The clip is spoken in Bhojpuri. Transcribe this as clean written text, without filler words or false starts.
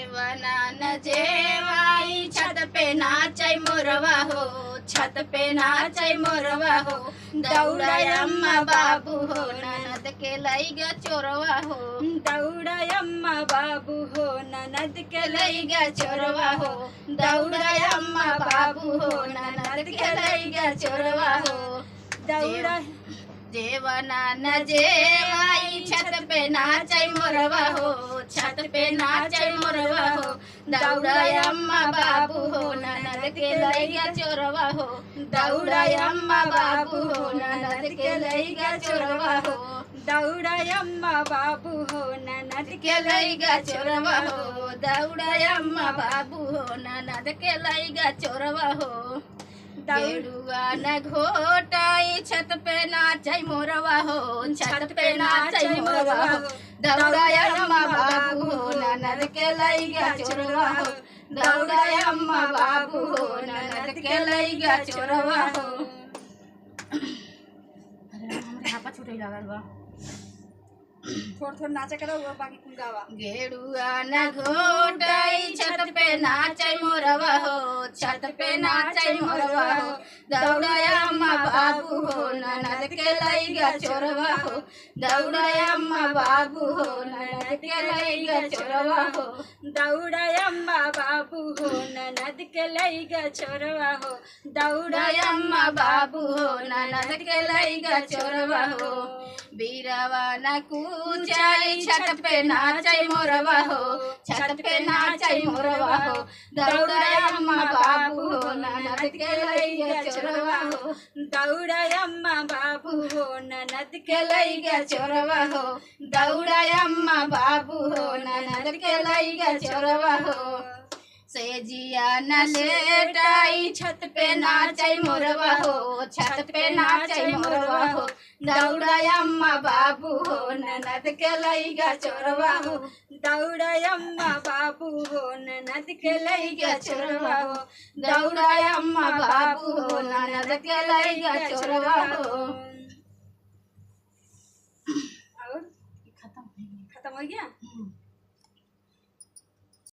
जेवना न जेवाई छत पे नाचै मोरवा हो, छत पे नाचै मोरवा हो। दौड़ै अम्मा बाबू हो, ननद के लैगा चोरवा हो। दौड़ै अम्मा बाबू हो, ननद के लैगा चोरवा हो। दौड़ै अम्मा बाबू हो, ननद के लैगा चोरवा हो। दौड़ा जेवना न जेवाई छत पे नाचै मोरवा हो, छत पे नाचै मोरवा हो। दौड़ै अम्मा बाबू हो, ननद के लैगा चोरवा हो। दौड़ै अम्मा बाबू हो, ननद के लैगा चोरवा हो। दौड़ै अम्मा बाबू हो, ननद के लैगा चोरवा हो। दौड़ै अम्मा बाबू हो, ननद के लैगा चोरवा हो। गेरुआ न घोटाई छत पे नाचै मोरवा हो, छत पे नाचै मोरवा हो। दौड़ै अम्मा बाबू हो, ननद के लैगा चोरवा हो। दौड़ै अम्मा बाबू हो, ननद के लैगा चोरवा हो। हापा छुटै लागल बा। थोड़ा नाचा करो बाकी कुल गावा। गेरुआ न घोटाई छत पे नाचै मोरवा हो, छत पे नाचै मोरवा हो। दौड़ै अम्मा बाबू हो, ननद के लैगा चोरवा हो। दौड़ै अम्मा बाबू हो, ननद के लैगा चोरवा हो। दौड़ै अम्मा बाबू हो, ननद के लैगा चोरवा हो। दौड़ै अम्मा बाबू हो, ननद के लैगा चोरवा हो। बीरवा न कूचाई छत पे नाचै मोरवा हो, छत पे नाचै मोरवा हो। दौड़ै अम्मा बाबू हो, ननद के लैगा चोरवा हो। दौड़ै अम्मा बाबू हो, ननद के लैगा चोरवा हो। दौड़ै अम्मा बाबू हो, ननद के लैगा चोरवा हो। सेजिया न लेटाई छत पे नाचै मोरवा हो, छत पे नाचै मोरवा हो। दौड़ै अम्मा बाबू हो, ननद के लैगा चोरवा हो। दौड़ै अम्मा बाबू हो, ननद के लैगा चोरवा हो। दौड़ै अम्मा बाबू हो, ननद के लैगा चोरवा हो। और खत्म हो गया।